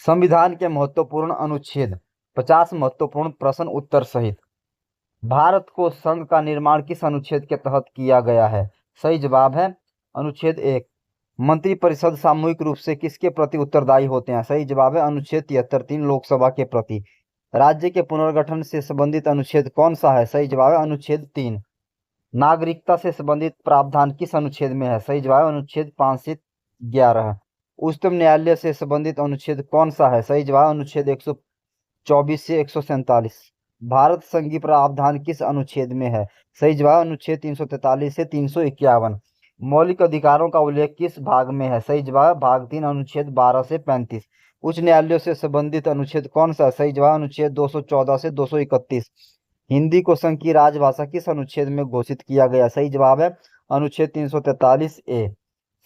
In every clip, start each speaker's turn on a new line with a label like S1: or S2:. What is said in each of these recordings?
S1: संविधान के महत्वपूर्ण अनुच्छेद। 50 महत्वपूर्ण प्रश्न उत्तर सहित। भारत को संघ का निर्माण किस अनुच्छेद के तहत किया गया है? सही जवाब है अनुच्छेद 1। मंत्रिपरिषद सामूहिक रूप से किसके प्रति उत्तरदायी होते हैं? सही जवाब है अनुच्छेद 73, 3 लोकसभा के प्रति। राज्य के पुनर्गठन से संबंधित अनुच्छेद कौन सा है? सही जवाब है अनुच्छेद 3। नागरिकता से संबंधित प्रावधान किस अनुच्छेद में है? सही जवाब है अनुच्छेद 5 से 11। उच्चतम न्यायालय से संबंधित अनुच्छेद कौन सा है? सही जवाब अनुच्छेद 124 से 147। भारत संघ की प्रावधान किस अनुच्छेद में है? सही जवाब अनुच्छेद 343 से 351। मौलिक अधिकारों का उल्लेख किस भाग में है? सही जवाब भाग 3 अनुच्छेद 12 से 35। उच्च न्यायालयों से संबंधित अनुच्छेद कौन सा है? सही जवाब अनुच्छेद 214 से 231। हिंदी को संघ की राजभाषा किस अनुच्छेद में घोषित किया गया? सही जवाब है अनुच्छेद 343A।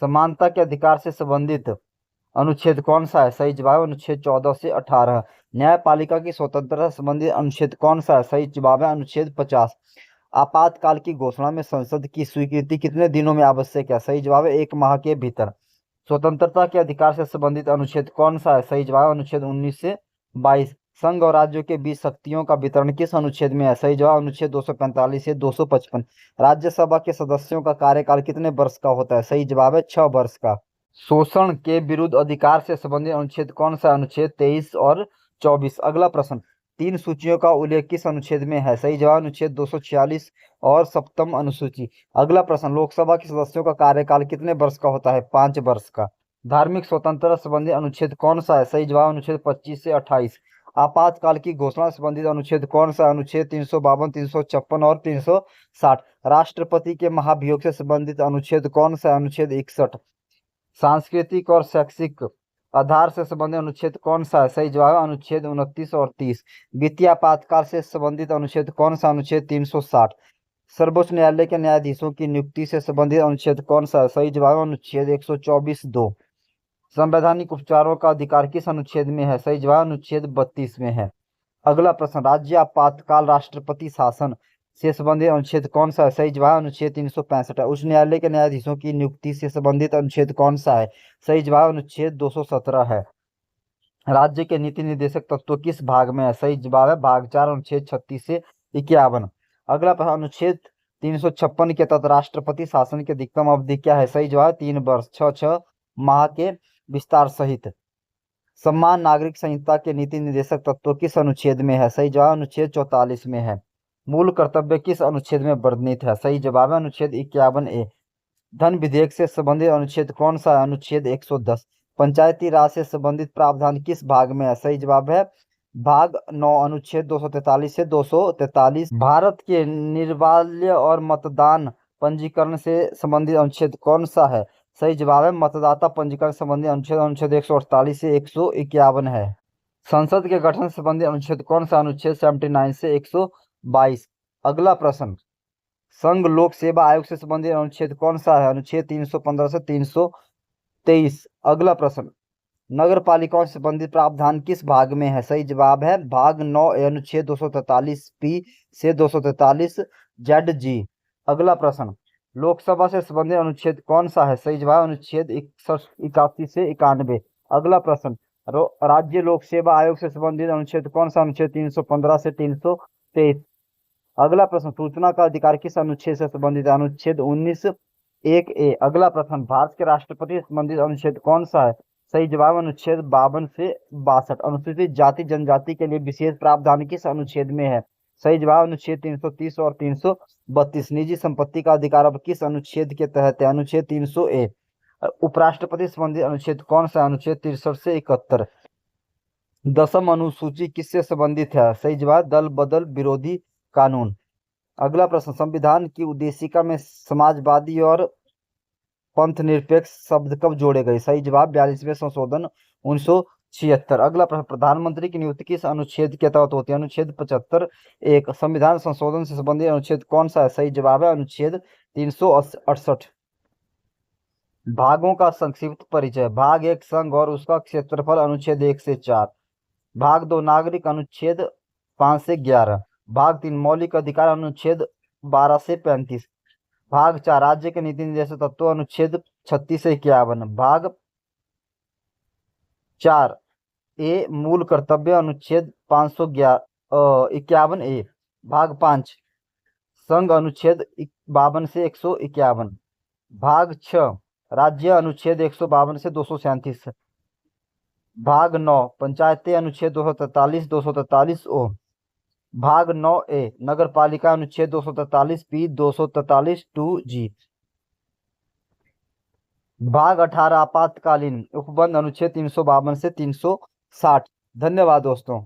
S1: समानता के अधिकार से संबंधित अनुच्छेद कौन सा है? सही जवाब अनुच्छेद 14 से 18। न्यायपालिका की स्वतंत्रता संबंधी अनुच्छेद कौन सा है? सही जवाब है अनुच्छेद 50। आपातकाल की घोषणा में संसद की स्वीकृति कितने दिनों में आवश्यक है? सही जवाब है 1 माह के भीतर। स्वतंत्रता के अधिकार से संबंधित अनुच्छेद कौन सा है? सही जवाब अनुच्छेद 19 से 22। संघ और राज्यों के बीच शक्तियों का वितरण किस अनुच्छेद में है? सही जवाब अनुच्छेद 245 से 255। राज्यसभा के सदस्यों का कार्यकाल कितने वर्ष का होता है? सही जवाब है 6 वर्ष का। शोषण के विरुद्ध अधिकार से संबंधित अनुच्छेद कौन सा? अनुच्छेद 23 और 24। अगला प्रश्न, 3 सूचियों का उल्लेख किस अनुच्छेद में है? सही जवाब अनुच्छेद 246 और 7वीं अनुसूची। अगला प्रश्न, लोकसभा के सदस्यों का कार्यकाल कितने वर्ष का होता है? 5 वर्ष का। धार्मिक स्वतंत्रता संबंधी अनुच्छेद कौन सा है? सही जवाब अनुच्छेद 25 से 28। आपातकाल की घोषणा संबंधित अनुच्छेद कौन सा? अनुच्छेद 352, 356 और 360। राष्ट्रपति के महाभियोग से संबंधित अनुच्छेद कौन सा? अनुच्छेद 61। सांस्कृतिक और शैक्षिक आधार से संबंधित अनुच्छेद कौन सा है? सही जवाब अनुच्छेद 29 और 30। वित्तीय आपातकाल से संबंधित अनुच्छेद कौन सा? अनुच्छेद 360। सर्वोच्च न्यायालय के न्यायाधीशों की नियुक्ति से संबंधित अनुच्छेद कौन सा है? सही जवाब अनुच्छेद 124(2). संवैधानिक उपचारों का अधिकार किस अनुच्छेद में है? सही जवाब अनुच्छेद 32 में है। अगला प्रश्न, राज्य आपातकाल राष्ट्रपति शासन से संबंधित अनुच्छेद कौन सा है? सही जवाब अनुच्छेद 365 है। उच्च न्यायालय के न्यायाधीशों की नियुक्ति से संबंधित अनुच्छेद कौन सा है? सही जवाब अनुच्छेद 217 है। राज्य के नीति निर्देशक तत्व किस भाग में है? सही जवाब है भाग 4 अनुच्छेद 36 से 51। अगला प्रश्न, अनुच्छेद 356 के तहत राष्ट्रपति शासन की अधिकतम अवधि क्या है? सही जवाब 3 वर्ष 6 माह के विस्तार सहित। सम्मान नागरिक संहिता के नीति निर्देशक तत्व किस अनुच्छेद में है? सही जवाब अनुच्छेद 44 में है। मूल कर्तव्य किस अनुच्छेद में वर्णित है? सही जवाब है अनुच्छेद 51A। धन विधेयक से संबंधित अनुच्छेद कौन सा है? अनुच्छेद 110। पंचायती राज से संबंधित प्रावधान किस भाग में है? सही जवाब है भाग 9 अनुच्छेद 243 से 243। भारत के निर्वाल्य और मतदान पंजीकरण से संबंधित अनुच्छेद कौन सा है? सही जवाब है मतदाता पंजीकरण संबंधी अनुच्छेद 148 से 151 है। संसद के गठन संबंधी अनुच्छेद कौन सा? अनुच्छेद 79 से 122। अगला प्रश्न, संघ लोक सेवा आयोग से संबंधित अनुच्छेद कौन सा है? अनुच्छेद 315 से 323। अगला प्रश्न, नगर पालिकाओं से संबंधित प्रावधान किस भाग में है? सही जवाब है भाग 9 अनुच्छेद 243P से 243ZG। अगला प्रश्न, लोकसभा से संबंधित अनुच्छेद कौन सा है? सही जवाब अनुच्छेद 81 से 91। अगला प्रश्न, राज्य लोक सेवा आयोग से संबंधित अनुच्छेद कौन सा? अनुच्छेद 315 से 323। अगला प्रश्न, सूचना का अधिकार किस अनुच्छेद से संबंधित? अनुच्छेद 19(1)(a। अगला प्रश्न, भारत के राष्ट्रपति से संबंधित अनुच्छेद कौन सा है? सही जवाब अनुच्छेद 52 से 62। अनुसूचित जाति जनजाति के लिए विशेष प्रावधान किस अनुच्छेद में है? सही जवाब अनुच्छेद 330 और 332। निजी संपत्ति का अधिकार अब किस अनुच्छेद के तहत है? अनुच्छेद 300A। उपराष्ट्रपति संबंधित अनुच्छेद कौन सा? अनुच्छेद 63 से 71। 10वीं अनुसूची किससे संबंधित है? सही जवाब दल बदल विरोधी कानून। अगला प्रश्न, संविधान की उद्देशिका में समाजवादी और पंथनिरपेक्ष शब्द कब जोड़े गए? सही जवाब 42वें संशोधन 1976। अगला प्रश्न, प्रधानमंत्री की नियुक्ति किस अनुच्छेद के तहत होती है? अनुच्छेद 75(1). संविधान संशोधन से संबंधित अनुच्छेद कौन सा है? सही जवाब है अनुच्छेद 368। भागों का संक्षिप्त परिचय। भाग 1 संघ और उसका क्षेत्रफल अनुच्छेद 1 से 4। भाग 2 नागरिक अनुच्छेद 5 से 11। भाग 3 मौलिक अधिकार अनुच्छेद 12 से 35। भाग 4 राज्य के नीति निर्देशक तत्व अनुच्छेद 36 से 51। भाग 4 ए मूल कर्तव्य अनुच्छेद 551 ए। भाग 5 संघ अनुच्छेद 52 से 151। भाग 6 राज्य अनुच्छेद 152 से 237। भाग 9 पंचायतें अनुच्छेद 243 243 ओ। भाग 9 ए नगर पालिका अनुच्छेद 243 पी 243 टू जी। भाग 18 आपातकालीन उपबंध अनुच्छेद 352 से 360। धन्यवाद दोस्तों।